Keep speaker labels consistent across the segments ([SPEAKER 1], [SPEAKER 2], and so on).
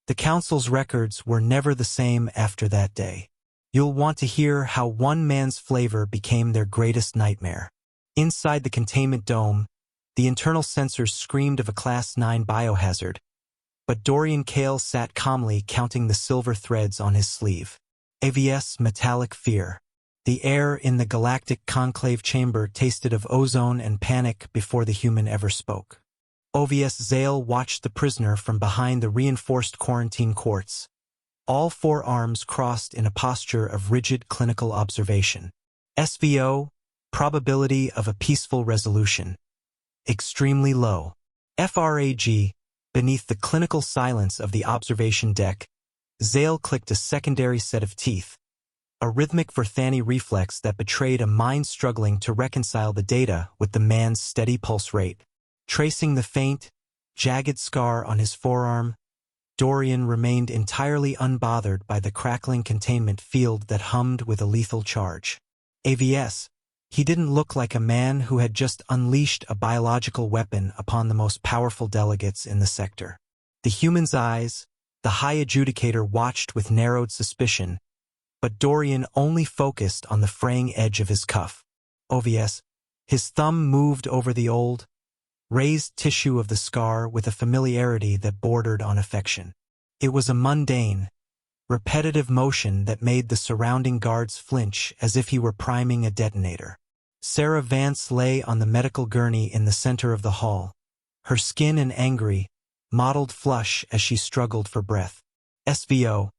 [SPEAKER 1] The Council's records were never the same after that day. You'll want to hear how one man's flavor became their greatest nightmare. Inside the containment dome, the internal sensors screamed of a Class 9 biohazard, but Dorian Kale sat calmly counting the silver threads on his sleeve. AVS metallic fear. The air in the galactic conclave chamber tasted of ozone and panic before the human ever spoke. OVS Zale watched the prisoner from behind the reinforced quarantine quartz, all four arms crossed in a posture of rigid clinical observation. SVO, probability of a peaceful resolution. Extremely low. FRAG, beneath the clinical silence of the observation deck, Zale clicked a secondary set of teeth, a rhythmic Verthani reflex that betrayed a mind struggling to reconcile the data with the man's steady pulse rate. Tracing the faint, jagged scar on his forearm, Dorian remained entirely unbothered by the crackling containment field that hummed with a lethal charge. AVS, he didn't look like a man who had just unleashed a biological weapon upon the most powerful delegates in the sector. The human's eyes, the High Adjudicator watched with narrowed suspicion, but Dorian only focused on the fraying edge of his cuff. OVS, his thumb moved over the old, raised tissue of the scar with a familiarity that bordered on affection. It was a mundane, repetitive motion that made the surrounding guards flinch as if he were priming a detonator. Sarah Vance lay on the medical gurney in the center of the hall, her skin an angry, mottled flush as she struggled for breath. SVO,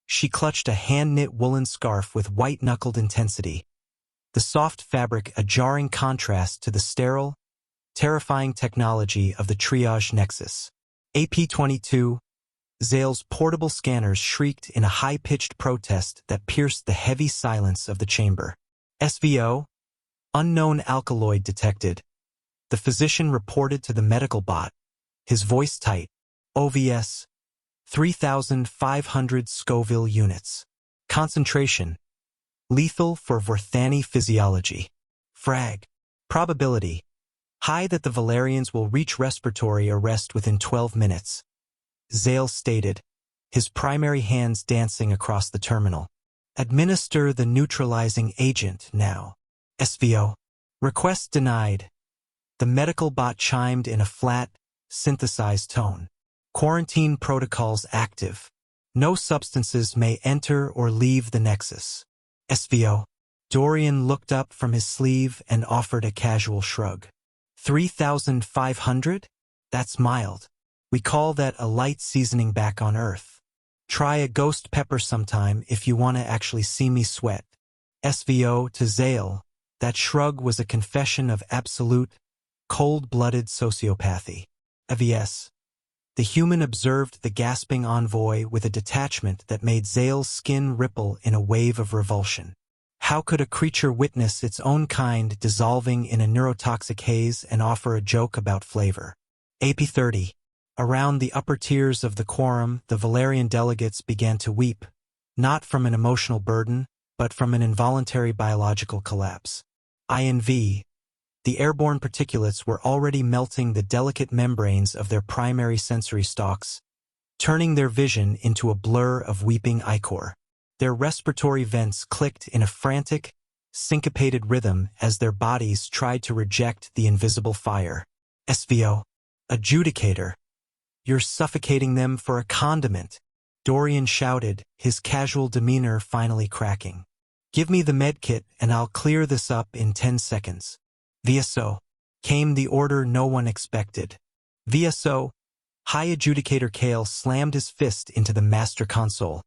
[SPEAKER 1] she clutched a hand-knit woolen scarf with white-knuckled intensity, the soft fabric a jarring contrast to the sterile, terrifying technology of the triage nexus. AP-22, Zale's portable scanners shrieked in a high-pitched protest that pierced the heavy silence of the chamber. SVO, unknown alkaloid detected. The physician reported to the medical bot, his voice tight. OVS, 3,500 Scoville units. Concentration, lethal for Verthani physiology. Frag, probability, high that the Valerians will reach respiratory arrest within 12 minutes. Zale stated, his primary hands dancing across the terminal. Administer the neutralizing agent now. SVO. Request denied. The medical bot chimed in a flat, synthesized tone. Quarantine protocols active. No substances may enter or leave the nexus. SVO. Dorian looked up from his sleeve and offered a casual shrug. 3,500? That's mild. We call that a light seasoning back on Earth. Try a ghost pepper sometime if you want to actually see me sweat. SVO to Zale, that shrug was a confession of absolute, cold-blooded sociopathy. AVS. The human observed the gasping envoy with a detachment that made Zale's skin ripple in a wave of revulsion. How could a creature witness its own kind dissolving in a neurotoxic haze and offer a joke about flavor? AP-30. Around the upper tiers of the Quorum, the Valerian delegates began to weep, not from an emotional burden, but from an involuntary biological collapse. INV. The airborne particulates were already melting the delicate membranes of their primary sensory stalks, turning their vision into a blur of weeping ichor. Their respiratory vents clicked in a frantic, syncopated rhythm as their bodies tried to reject the invisible fire. SVO. Adjudicator. You're suffocating them for a condiment, Dorian shouted, his casual demeanor finally cracking. Give me the medkit and I'll clear this up in 10 seconds. VSO. Came the order no one expected. VSO. High Adjudicator Kale slammed his fist into the master console.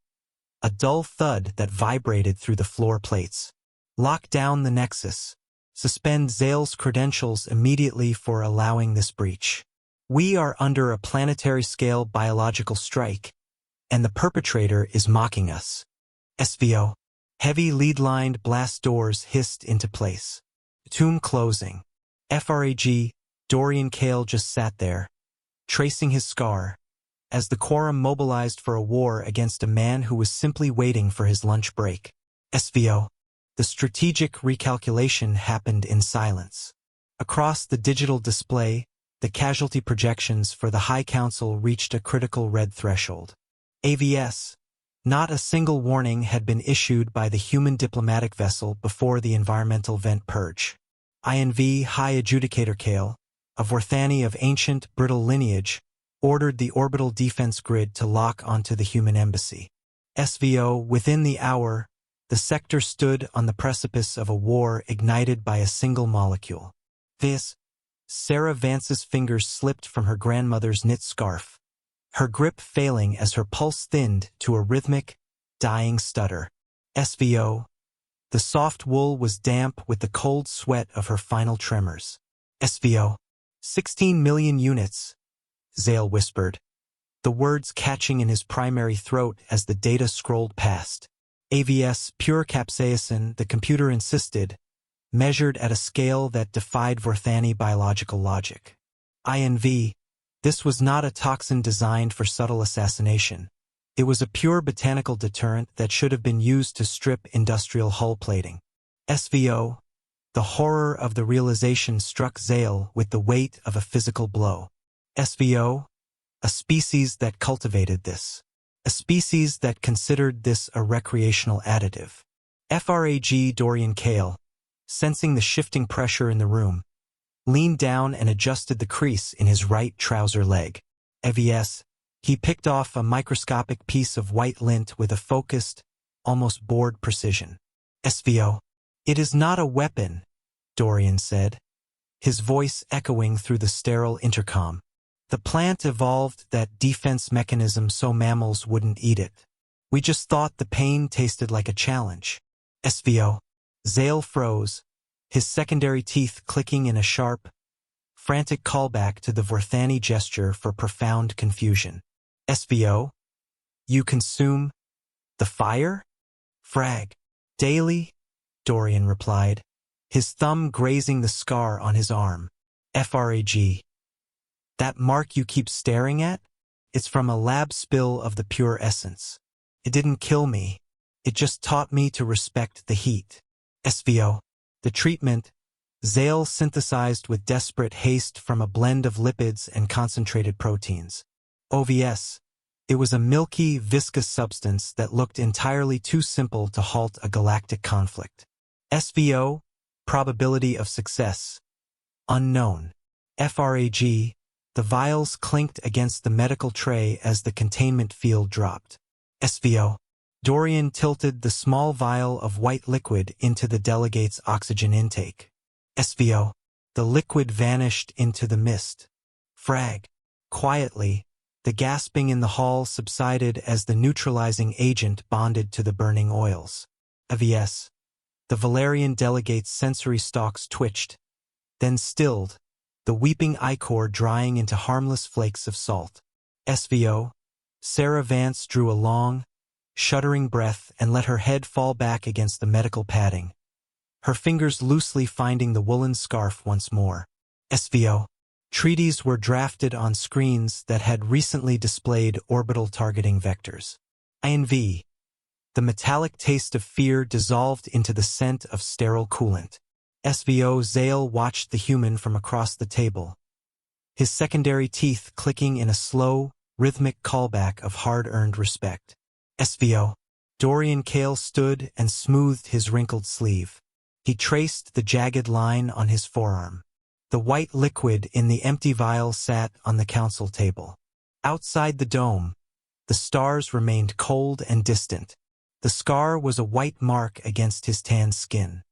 [SPEAKER 1] A dull thud that vibrated through the floor plates. Lock down the nexus. Suspend Zale's credentials immediately for allowing this breach. We are under a planetary-scale biological strike, and the perpetrator is mocking us. SVO. Heavy lead-lined blast doors hissed into place. Tomb closing. FRAG. Dorian Kale just sat there, tracing his scar, as the Quorum mobilized for a war against a man who was simply waiting for his lunch break. SVO. The strategic recalculation happened in silence. Across the digital display, the casualty projections for the High Council reached a critical red threshold. AVS. Not a single warning had been issued by the human diplomatic vessel before the environmental vent purge. INV High Adjudicator Kale, a Vorthani of ancient, brittle lineage, ordered the orbital defense grid to lock onto the human embassy. SVO, within the hour, the sector stood on the precipice of a war ignited by a single molecule. Sarah Vance's fingers slipped from her grandmother's knit scarf, her grip failing as her pulse thinned to a rhythmic, dying stutter. SVO. The soft wool was damp with the cold sweat of her final tremors. SVO. 16 million units, Zale whispered, the words catching in his primary throat as the data scrolled past. AVS pure capsaicin, the computer insisted, measured at a scale that defied Vorthani biological logic. INV. This was not a toxin designed for subtle assassination. It was a pure botanical deterrent that should have been used to strip industrial hull plating. SVO. The horror of the realization struck Zale with the weight of a physical blow. SVO. A species that cultivated this. A species that considered this a recreational additive. FRAG Dorian Kale, sensing the shifting pressure in the room, leaned down and adjusted the crease in his right trouser leg. AVS. He picked off a microscopic piece of white lint with a focused, almost bored precision. SVO. It is not a weapon, Dorian said, his voice echoing through the sterile intercom. The plant evolved that defense mechanism so mammals wouldn't eat it. We just thought the pain tasted like a challenge. SVO. Zale froze, his secondary teeth clicking in a sharp, frantic callback to the Vorthani gesture for profound confusion. SVO. You consume the fire? Frag. Daily, Dorian replied, his thumb grazing the scar on his arm. FRAG. That mark you keep staring at? It's from a lab spill of the pure essence. It didn't kill me. It just taught me to respect the heat. SVO. The treatment, Zale synthesized with desperate haste from a blend of lipids and concentrated proteins. OVS. It was a milky, viscous substance that looked entirely too simple to halt a galactic conflict. SVO. Probability of success. Unknown. FRAG. The vials clinked against the medical tray as the containment field dropped. SVO. Dorian tilted the small vial of white liquid into the delegate's oxygen intake. SVO. The liquid vanished into the mist. Frag. Quietly, the gasping in the hall subsided as the neutralizing agent bonded to the burning oils. AVS. The Valerian delegate's sensory stalks twitched, then stilled, the weeping ichor drying into harmless flakes of salt. SVO. Sarah Vance drew a long, shuddering breath and let her head fall back against the medical padding, her fingers loosely finding the woolen scarf once more. SVO. Treaties were drafted on screens that had recently displayed orbital targeting vectors. INV. The metallic taste of fear dissolved into the scent of sterile coolant. SVO. Zale watched the human from across the table, his secondary teeth clicking in a slow, rhythmic callback of hard-earned respect. SVO. Dorian Kale stood and smoothed his wrinkled sleeve. He traced the jagged line on his forearm. The white liquid in the empty vial sat on the council table. Outside the dome, the stars remained cold and distant. The scar was a white mark against his tan skin.